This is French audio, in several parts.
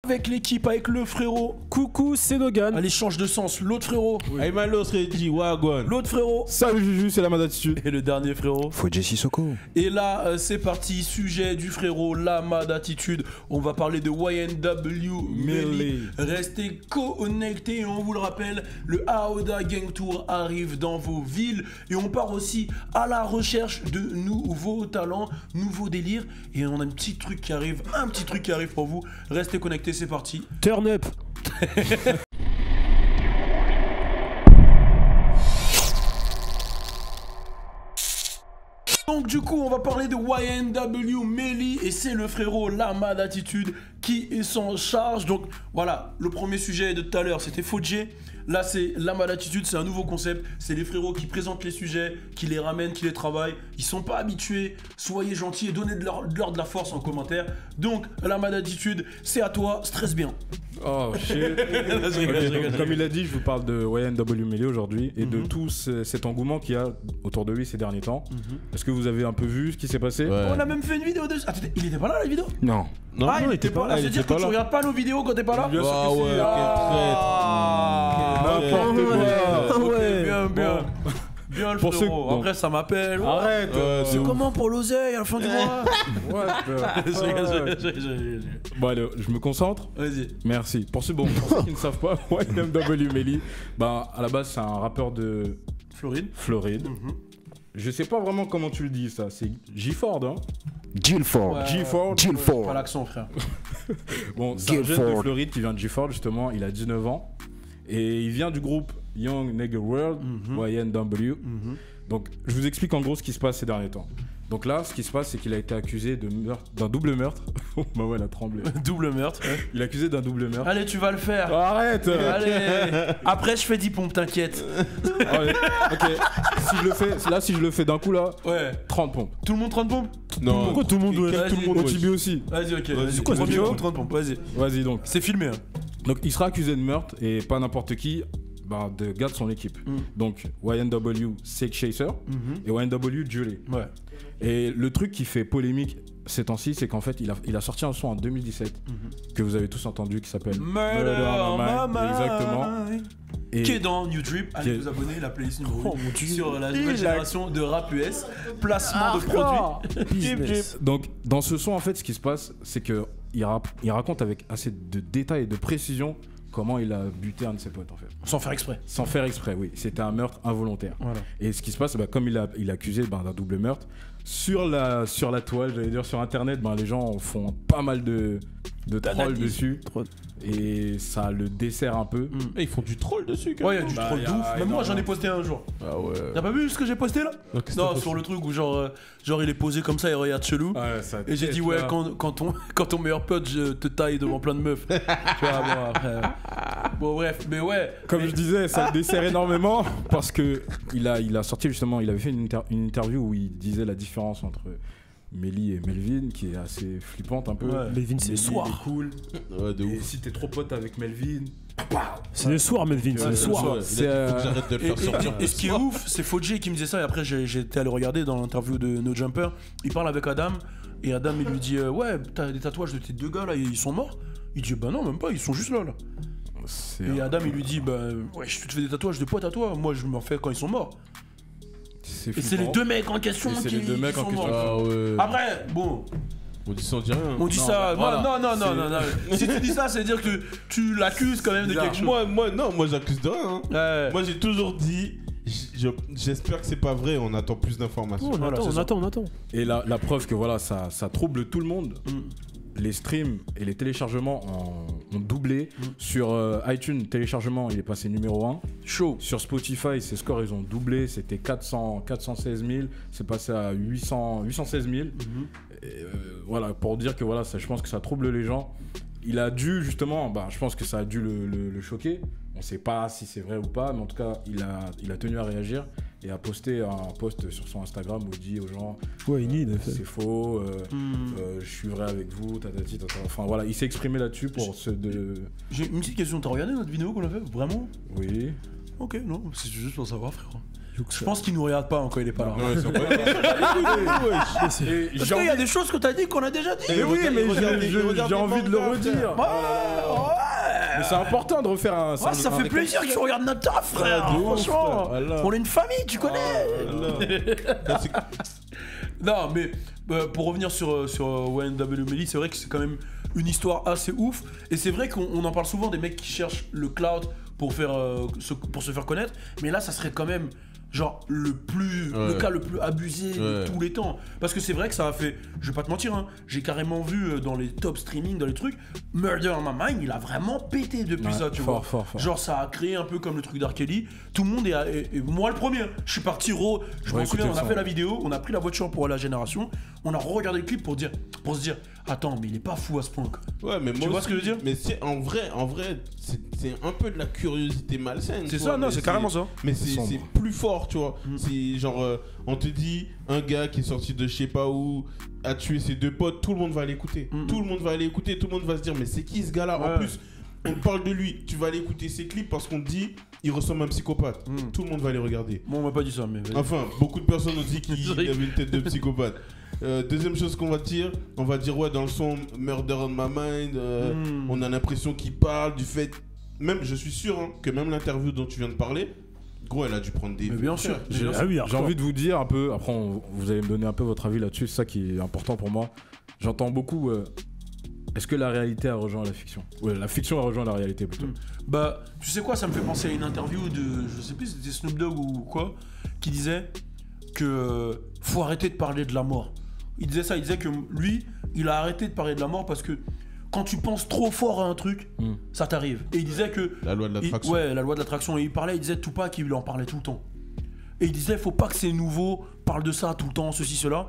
Avec l'équipe, avec le frérot. Coucou, c'est Dogan. Allez, change de sens. L'autre frérot. Oui. Ayman l'autre dit Wagwan. L'autre frérot. Salut Juju, c'est la mad attitude. Et le dernier frérot. Faut Jesse Soko. Et là, c'est parti. Sujet du frérot, la mad attitude. On va parler de YNW Melly. Restez connectés. Et on vous le rappelle, le Aoda Gang Tour arrive dans vos villes. Et on part aussi à la recherche de nouveaux talents, nouveaux délires. Et on a un petit truc qui arrive pour vous. Restez connectés. C'est parti. Turn up. Donc du coup on va parler de YNW Melly et c'est le frérot la mad attitude qui s'en charge. Donc voilà, le premier sujet de tout à l'heure c'était Fodje. Là c'est la mad attitude, c'est un nouveau concept. C'est les frérots qui présentent les sujets, qui les ramènent, qui les travaillent. Ils sont pas habitués, soyez gentils et donnez de leur de la force en commentaire. Donc la mad attitude, c'est à toi, stresse bien. Oh shit. Comme il a dit, je vous parle de YNW Melly aujourd'hui et de tout cet engouement qu'il y a autour de lui ces derniers temps. Est-ce que vous avez un peu vu ce qui s'est passé? On a même fait une vidéo dessus. Attends, il était pas là la vidéo? Non. Non, il était pas là. C'est-à-dire que tu regardes pas nos vidéos quand t'es pas là? Bien sûr que si. N'importe quoi. Ouais, bien. Bien le frérot. Après ça m'appelle. Arrête. C'est comment pour l'oseille à la fin du mois? Bon allez, je me concentre. Vas-y. Merci. Pour ceux qui ne savent pas, YNW Melly, bah à la base c'est un rappeur de Floride. Je sais pas vraiment comment tu le dis ça, c'est G-Ford hein. Gilford. Gilford. Pas l'accent frère. Bon, c'est un jeune de Floride qui vient de G-Ford justement, il a 19 ans. Et il vient du groupe Young Nigga World, YNW. Donc je vous explique en gros ce qui se passe ces derniers temps. Donc là, ce qui se passe, c'est qu'il a été accusé d'un double meurtre. Bah ouais, elle a tremblé. Double meurtre. Ouais. Il est accusé d'un double meurtre. Allez, tu vas le faire. Arrête. Allez. Après, je fais 10 pompes, t'inquiète. Allez, ok. Si je le fais d'un coup là, ouais. 30 pompes. Tout le monde 30 pompes? Non. Pourquoi tout le monde doit être? Tout le monde au Tibi aussi. Vas-y, ok. C'est quoi, premier coup 30 pompes, vas-y. Vas-y donc. C'est filmé. Hein. Donc il sera accusé de meurtre et pas n'importe qui. Bah, de gars de son équipe. Donc YNW Sake Chaser et YNW Julie. Ouais. Et le truc qui fait polémique ces temps-ci, c'est qu'en fait il a sorti un son en 2017 que vous avez tous entendu qui s'appelle Murder on My Mind. Exactement. Et qui est dans New Drip, allez vous abonner, la playlist numéro 1 sur la nouvelle génération de rap US, placement de produits. Donc dans ce son en fait ce qui se passe c'est que il raconte avec assez de détails et de précision comment il a buté un de ses potes en fait. Sans faire exprès. Sans faire exprès, oui. C'était un meurtre involontaire. Voilà. Et ce qui se passe, bah, comme il est accusé d'un double meurtre, sur la toile, j'allais dire sur internet, bah, les gens font pas mal de trolls dessus. Et ça le dessert un peu. Et ils font du troll dessus quand même. Ouais, il y a du troll de ouf. Même moi j'en ai posté un jour. Ah ouais. T'as pas vu ce que j'ai posté là? Non, sur le truc où genre il est posé comme ça et regarde chelou. Ouais, ça et j'ai dit ouais, quand ton meilleur pote te taille devant plein de meufs. Tu vois, bon après. Bon bref, mais ouais. Comme je disais, ça le dessert énormément parce que il a sorti justement, il avait fait une interview où il disait la différence entre Melly et Melvin qui est assez flippante un peu. Ouais. Melvin c'est le soir. Il est cool. Ouais, de ouf. Et si t'es trop pote avec Melvin, c'est le soir Melvin, c'est le soir. Faut que j'arrête de le faire sortir. Et ce qui est ouf, c'est Fodje qui me disait ça et après j'étais allé regarder dans l'interview de No Jumper. Il parle avec Adam et Adam il lui dit ouais t'as des tatouages de tes deux gars là ils sont morts. Il dit bah non même pas ils sont juste là. Et Adam il lui dit bah ouais je te fais des tatouages de potes à toi, moi je m'en fais quand ils sont morts. Et c'est les deux mecs en question qui sont morts. Ah ouais. Après bon. On dit ça, on dit rien. On dit ça. Voilà. Non. Si tu dis ça, c'est dire que tu l'accuses quand même de quelque chose. Moi j'accuse de rien. Hein. Moi j'ai toujours dit. J'espère que c'est pas vrai, on attend plus d'informations. On attend. Et la preuve que voilà, ça trouble tout le monde. Les streams et les téléchargements ont doublé. Sur iTunes, téléchargement, il est passé numéro 1. Chaud. Sur Spotify, ses scores, ils ont doublé. C'était 416 000. C'est passé à 816 000. Et, voilà, pour dire que voilà, ça, je pense que ça trouble les gens. Il a dû justement, je pense que ça a dû le choquer. On sait pas si c'est vrai ou pas, mais en tout cas, il a tenu à réagir et a posté un post sur son Instagram où il dit aux gens c'est faux, je suis vrai avec vous, tatati, tatata. Enfin voilà, il s'est exprimé là-dessus pour J'ai une petite question, t'as regardé notre vidéo qu'on a fait vraiment? Oui. Ok, non, c'est juste pour savoir frérot. Je pense qu'il nous regarde pas quand il est pas là. Non, ils sont pas là. Parce qu'il y a des choses que t'as dit qu'on a déjà dit. Mais oui, mais j'ai envie de le redire. Mais c'est important de refaire un. Ça fait plaisir que tu regardes notre taf, frère. Franchement, on est une famille, tu connais. Non, mais pour revenir sur YNW Melly, c'est vrai que c'est quand même une histoire assez ouf. Et c'est vrai qu'on en parle souvent des mecs qui cherchent le cloud pour se faire connaître. Mais là, ça serait quand même genre le cas le plus abusé de tous les temps. Parce que c'est vrai que ça a fait, je vais pas te mentir, hein, j'ai carrément vu dans les top streaming, dans les trucs, Murder on My Mind, il a vraiment pété depuis ça, tu vois. Fort. Genre ça a créé un peu comme le truc d'R. Kelly. Tout le monde et moi le premier, je suis parti je me souviens, on a fait la vidéo, on a pris la voiture pour aller à la Génération, on a regardé le clip pour se dire, attends, mais il est pas fou à ce point, quoi. Ouais, mais moi tu vois ce que je veux dire? Mais c'est en vrai, c'est un peu de la curiosité malsaine. C'est ça, non, c'est carrément ça. Mais c'est plus fort, tu vois. C'est genre, on te dit, un gars qui est sorti de je sais pas où a tué ses 2 potes, tout le monde va l'écouter. Tout le monde va aller écouter, tout le monde va se dire, mais c'est qui ce gars-là? En plus, on parle de lui, tu vas aller écouter ses clips parce qu'on te dit, il ressemble à un psychopathe. Tout le monde va aller regarder. Bon, on m'a pas dit ça, mais. Enfin, beaucoup de personnes ont dit qu'il avait une tête de psychopathe. Deuxième chose qu'on va dire, ouais, dans le son Murder on My Mind, on a l'impression qu'il parle du fait, même je suis sûr que même l'interview dont tu viens de parler, gros, elle a dû prendre des. Mais bien sûr. J'ai envie de vous dire un peu, après vous allez me donner un peu votre avis là-dessus, c'est ça qui est important pour moi. J'entends beaucoup, est-ce que la réalité a rejoint la fiction? Ouais, la fiction a rejoint la réalité plutôt. Bah, tu sais quoi, ça me fait penser à une interview de, je sais plus si c'était Snoop Dogg ou quoi, qui disait que faut arrêter de parler de la mort. Il disait ça, il disait que lui, il a arrêté de parler de la mort parce que quand tu penses trop fort à un truc, ça t'arrive. Et il disait que... La loi de l'attraction. Ouais, la loi de l'attraction. Et il disait Tupac, il en parlait tout le temps. Et il disait, faut pas que ces nouveaux parlent de ça tout le temps, ceci, cela.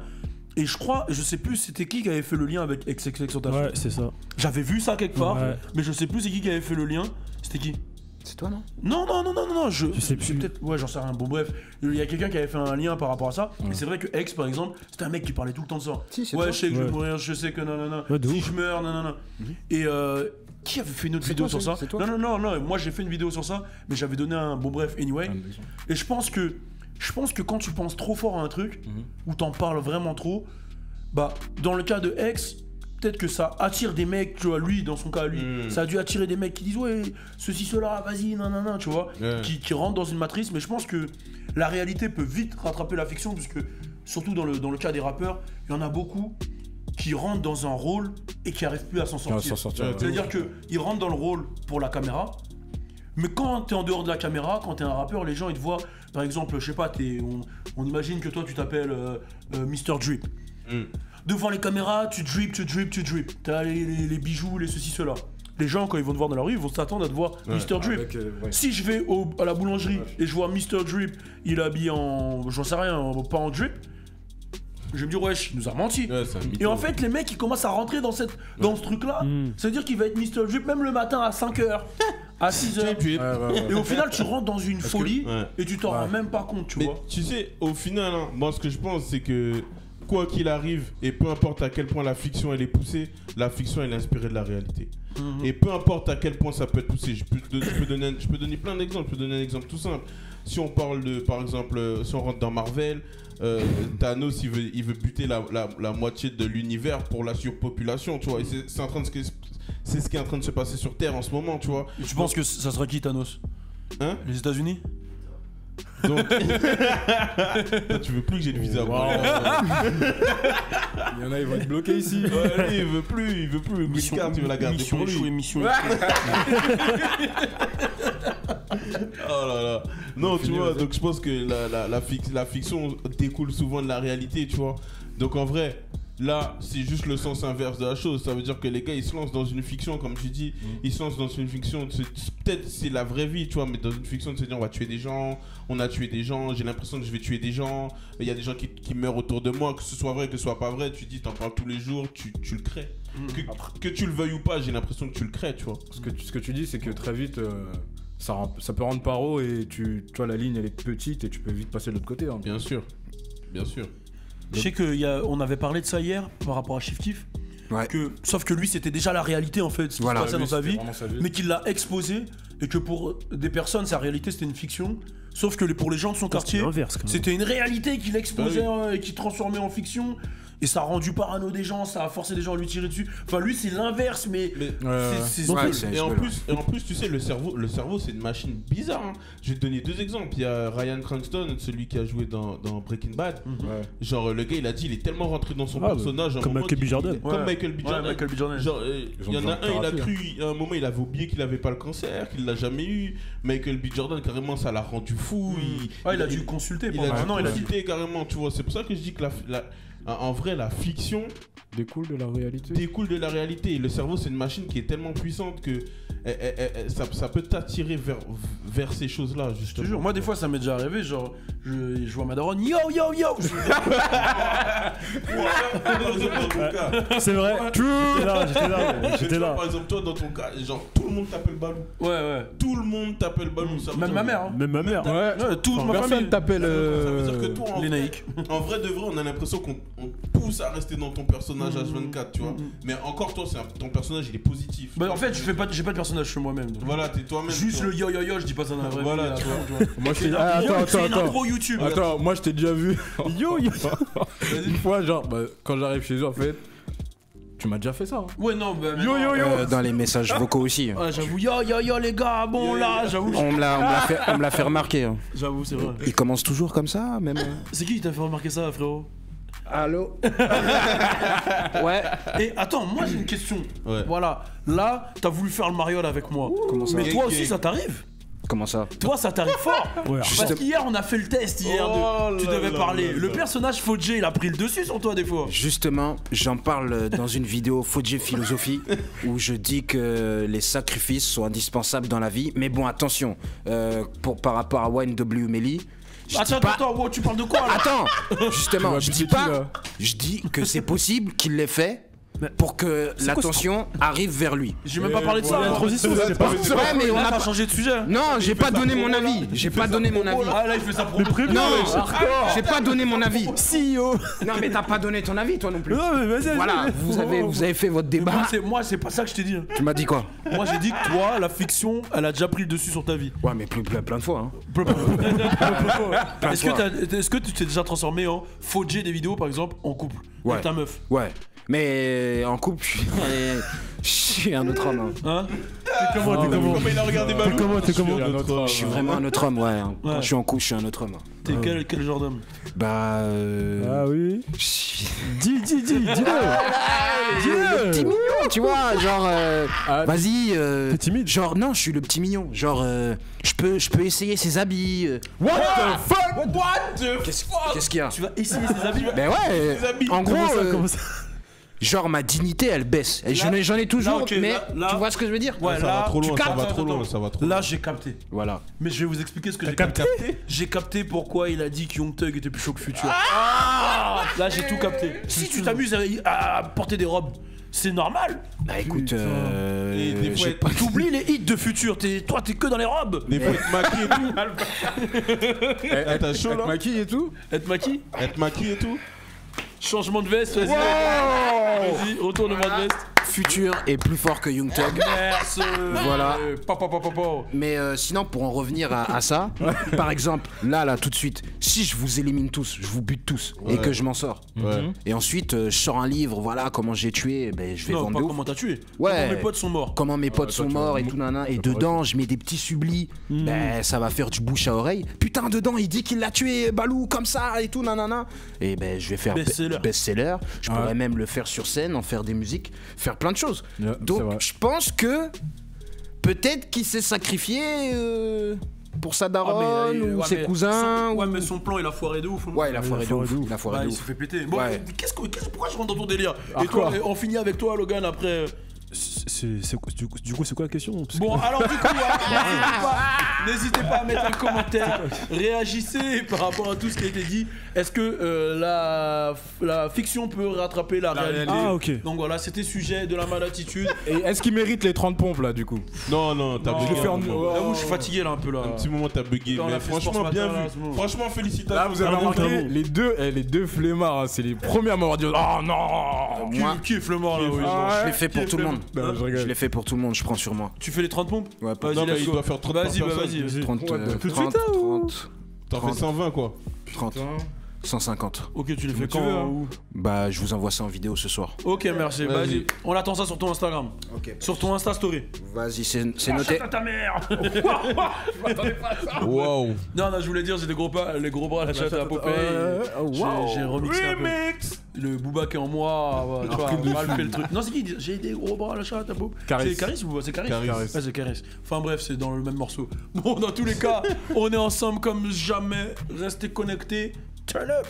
Et je sais plus c'était qui avait fait le lien avec XXXTentacion. Ouais, c'est ça. J'avais vu ça quelque part, mais je sais plus c'est qui avait fait le lien. C'était qui? C'est toi, non? Non, je sais plus. Peut-être, ouais, j'en sais rien. Bon, bref, il y a quelqu'un qui avait fait un lien par rapport à ça. Et c'est vrai que X, par exemple, c'était un mec qui parlait tout le temps de ça. Si, c'est ouais, toi. je sais que je vais mourir, je sais que nanana. Ouais, de si ouf. je meurs, nanana. Et qui avait fait une autre vidéo sur ça? Non, moi j'ai fait une vidéo sur ça, mais j'avais donné un. Bon, bref, anyway. Et je pense que quand tu penses trop fort à un truc, ou t'en parles vraiment trop, bah, dans le cas de X, peut-être que ça attire des mecs, tu vois, lui, dans son cas, lui, ça a dû attirer des mecs qui disent ouais, ceci, cela, vas-y, nanana, tu vois, qui rentrent dans une matrice, mais je pense que la réalité peut vite rattraper la fiction, puisque, surtout dans le cas des rappeurs, il y en a beaucoup qui rentrent dans un rôle et qui n'arrivent plus à s'en sortir. C'est-à-dire qu'ils rentrent dans le rôle pour la caméra, mais quand t'es en dehors de la caméra, quand t'es un rappeur, les gens ils te voient, par exemple, je sais pas, on imagine que toi tu t'appelles Mr. Drip. Devant les caméras, tu drip. T'as les bijoux, les ceci, cela. Les gens, quand ils vont te voir dans la rue, ils vont s'attendre à te voir Mr. Drip. Si je vais à la boulangerie et je vois Mr. Drip, il est habillé en. J'en sais rien, pas en drip. Je vais me dire, wesh, il nous a menti. Et en fait, les mecs, ils commencent à rentrer dans ce truc-là. C'est-à-dire qu'il va être Mr. Drip même le matin à 5h, à 6h. Et au final, tu rentres dans une folie et tu t'en rends même pas compte, tu vois. Tu sais, au final, moi, ce que je pense, c'est que quoi qu'il arrive, et peu importe à quel point la fiction elle est poussée, la fiction elle est inspirée de la réalité. Et peu importe à quel point ça peut être poussé, je peux donner plein d'exemples. Je peux donner un exemple tout simple. Si on parle de, par exemple, si on rentre dans Marvel, Thanos il veut buter la moitié de l'univers pour la surpopulation, tu vois. Et c'est ce qui est en train de se passer sur Terre en ce moment, tu vois. Et tu penses que ça sera qui Thanos? Hein? Les États-Unis? Donc, tu veux plus que j'ai le visa. Il y en a, ils vont être bloqués ici. Ouais, lui, il veut plus. Green card, tu veux la garder pour lui. Mission. Oh là là. Non, tu vois, donc je pense que la fiction découle souvent de la réalité, tu vois. Donc en vrai, là, c'est juste le sens inverse de la chose. Ça veut dire que les gars, ils se lancent dans une fiction, comme tu dis. Ils se lancent dans une fiction. Peut-être c'est la vraie vie, tu vois, mais dans une fiction de se dire on va tuer des gens, on a tué des gens, j'ai l'impression que je vais tuer des gens. Il y a des gens qui meurent autour de moi, que ce soit vrai, que ce soit pas vrai. Tu dis, t'en parles tous les jours, tu le crées. Que tu le veuilles ou pas, j'ai l'impression que tu le crées, tu vois. Ce que tu dis, c'est que très vite, ça peut rendre paro et tu vois, la ligne elle est petite et tu peux vite passer de l'autre côté. Hein. Bien sûr. Je sais qu'on avait parlé de ça hier par rapport à Chief Keef. Ouais. Sauf que lui, c'était déjà la réalité en fait, ce qui Voilà. se passait Lui, dans sa c'était vie, vraiment sa vie. mais qu'il l'a exposé et que pour des personnes, sa réalité c'était une fiction. Sauf que pour les gens de son quartier, l'inverse, quand même. c'était une réalité qu'il exposait Ah et qu'il transformait en fiction. Et ça a rendu parano des gens, ça a forcé des gens à lui tirer dessus. Enfin, lui, c'est l'inverse, mais c'est Ouais, nul. c'est- Et en plus, tu sais, le cerveau, c'est une machine bizarre. Hein. Je vais te donner 2 exemples. Il y a Ryan Cranston, celui qui a joué dans Breaking Bad. Ouais. Genre, le gars, il a dit, il est tellement rentré dans son Ah, personnage. à un comme moment Michael B. qu'il- Jordan. Comme Michael B. Ouais, Jordan. Michael B. Jordan. Genre, Ils il ont y en a besoin de un, il a thérapie, cru, à un moment, il avait oublié qu'il avait pas le cancer, qu'il l'a jamais eu. Michael B. Jordan, carrément, ça l'a rendu fou. Il a dû consulter Il pendant a un dû an, il a dit. consulter carrément, tu vois. C'est pour ça que je dis que en vrai, la fiction Découle de la réalité. découle de la réalité. Et le cerveau, c'est une machine qui est tellement puissante que ça peut t'attirer vers ces choses-là, Je te justement. jure, moi des fois ça m'est déjà arrivé, genre je vois ma daronne, yo yo yo. Dans ton cas. C'est vrai. J'étais là. Par exemple, toi, dans ton cas, genre, tout le monde t'appelle Balou. Ouais. Tout le monde t'appelle Balou. Ça veut Même dire- ma mère. Hein. Même ma mère. Ouais, toute ma Personne famille. t'appelle. Ça veut dire que toi, Les naïcs. en vrai de vrai, on a l'impression qu'on pousse à rester dans ton personnage H24, tu vois. Mais encore, toi, ton personnage, il est positif. Bah en fait, j'ai pas de personnage chez moi-même. donc. Voilà, t'es toi-même. Juste tu vois. le yo yo yo, je dis pas ça dans la vraie Voilà, vie. tu vois. Moi, je t'ai. C'est une Attends. intro YouTube. Attends, moi je t'ai déjà vu. Yo, yo. Une fois, genre, quand j'arrive chez eux, en fait, tu m'as déjà fait ça. Hein. Ouais, non, bah. Yo, yo, yo. Dans les messages vocaux aussi. Ouais, j'avoue, yo yo yo les gars, bon là, j'avoue. On me l'a fait remarquer. Hein. J'avoue, c'est vrai. Il commence toujours comme ça, même. C'est qui t'a fait remarquer ça, frérot? Allô. Ouais. Et attends, moi j'ai une question. Ouais. Voilà, là, t'as voulu faire le mariole avec moi. Comment ça Mais toi aussi, ça t'arrive? Comment ça? Toi, ça t'arrive fort. Ouais, Parce qu'hier, on a fait le test hier. Oh Tu là devais là parler. là Le là. personnage Fodje, il a pris le dessus sur toi des fois. Justement, j'en parle dans une vidéo Fodje Philosophie où je dis que les sacrifices sont indispensables dans la vie. Mais bon, attention, par rapport à YNW Melly. Attends, wow, tu parles de quoi là? Attends, justement, je dis piquer qui, pas. là Je dis que c'est possible qu'il l'ait fait pour que l'attention arrive vers lui. J'ai même pas parlé de ça. La moi. transition, c'était pas. Ouais, mais on Là, a t'as pas. changé de sujet. Non, j'ai pas donné mon avis. J'ai pas donné mon avis. Ah là, il fait sa promo. Non, j'ai pas donné mon avis. CEO. Non, mais t'as pas donné ton avis, toi non plus. Non, mais vas-y. Voilà, vous avez fait votre débat. Moi, c'est pas ça que je t'ai dit. Tu m'as dit quoi? Moi, j'ai dit que toi, la fiction, elle a déjà pris le dessus sur ta vie. Ouais, mais plein de fois. Hein. Est-ce que tu t'es déjà transformé en Fodje des vidéos, par exemple, en couple Ouais. avec ta meuf? Ouais. Mais en couple, je suis un autre homme. Hein. Hein? T'es comment? Comment il a regardé Balou? T'es comment? Je suis vraiment un autre homme, ouais. Hein. Quand je suis en couple, je suis un autre homme. T'es quel genre d'homme? Bah. Ah oui. je suis- Dis-le. Le petit mignon, tu vois, genre. Vas-y. T'es timide? Genre, non, je suis le petit mignon. Genre, je peux essayer ses habits. What the fuck? What the fuck? Qu'est-ce qu'il y a? Tu vas essayer ses habits? Ben ouais. En gros. Comment ça? Genre ma dignité elle baisse. Et j'en ai toujours, là, ok, mais là- tu vois ce que je veux dire? Ouais, Ça là, va trop tu loin, ça captes, va trop loin, attends. ça va trop loin. Là, j'ai capté. Voilà. Mais je vais vous expliquer ce que j'ai capté? capté. J'ai capté pourquoi il a dit que Young Thug était plus chaud que Future. Là, j'ai tout capté. Si tu t'amuses à porter des robes, c'est normal. Bah écoute, Et des fois, j'ai pas- T'oublies les hits de Future. Toi, t'es que dans les robes. Des fois, être maquillé et tout. T'as chaud là? Maquille et tout. Être maquille. Être maquillé et tout? Changement de veste, vas-y. Vas-y, retournement de veste. Future est plus fort que Young Thug. Merci. Voilà. Pa. Mais sinon, pour en revenir à ça, par exemple, là, tout de suite, si je vous élimine tous, je vous bute tous, et que je m'en sors. Ouais. Et ensuite, je sors un livre, voilà, comment j'ai tué, ben, je vais Non, vendre pas de ouf. comment t'as tué. Ouais. Comment mes potes sont morts. Comment mes potes toi, sont tu morts vas- et tout nana, et dedans je mets des petits sublis, ben ça va faire du bouche à oreille. Putain, dedans il dit qu'il l'a tué Balou comme ça et tout nanana. Et ben je vais faire best-seller. Je pourrais même le faire sur scène, en faire des musiques, faire plein de choses. Yeah, c'est Donc vrai. je pense que peut-être qu'il s'est sacrifié pour sa daronne ou ses cousins. Ouais, ou- mais son plan il a foiré de ouf. Ouais, il a foiré de ouf. Il a foiré Ouais, de il se ouf. fait péter. Bon, Ouais. pourquoi je rentre dans ton délire? Et toi, on finit avec toi, Logan, après. Du coup, c'est quoi la question? Bon, alors du coup, n'hésitez pas à mettre un commentaire, réagissez par rapport à tout ce qui a été dit. Est-ce que la fiction peut rattraper la réalité? Ah, ok. Donc voilà, c'était sujet de la malatitude. Et est-ce qu'il mérite les 30 pompes là du coup? Non, t'as bugué. J'avoue, je suis fatigué là un peu là. Un petit moment, t'as bugué. On Mais a fait sport franchement, ce bien matin, là, vu. c'est bon. Franchement, félicitations. Là, vous avez remarqué les deux flemmards, hein, c'est les premiers à m'avoir dit oh non. Moi, Qui est flemmard là? Oui. je l'ai fait pour tout le monde. Non, je rigole. Je l'ai fait pour tout le monde, je prends sur moi. Tu fais les 30 pompes? Ouais, pas Non, mais let's il go. doit faire 30 par Vas-y, personne. vas-y. 30, tout de 30, suite, là, ou 30, T'en fais 120 quoi. 30, 150. Ok, tu les fais tu quand veux, hein. où? Bah, je vous envoie ça en vidéo ce soir. Ok, merci. Vas-y. On attend ça sur ton Instagram. Ok. Sur ton Insta Story. Vas-y, c'est noté. Ta mère. Waouh. Non, je voulais dire, j'ai les gros bras à la chatte à Popeye. J'ai remixé un peu. Le Booba qui est en moi, tu vois, mal fait le truc. Non, c'est qui? J'ai des gros bras à la chatte à Popeye. Caris. C'est Caris ou Booba? C'est Caris. Caris. Ouais, c'est Caris. Enfin bref, c'est dans le même morceau. Bon, dans tous les cas, on est ensemble comme jamais. Restez connectés. Turn up.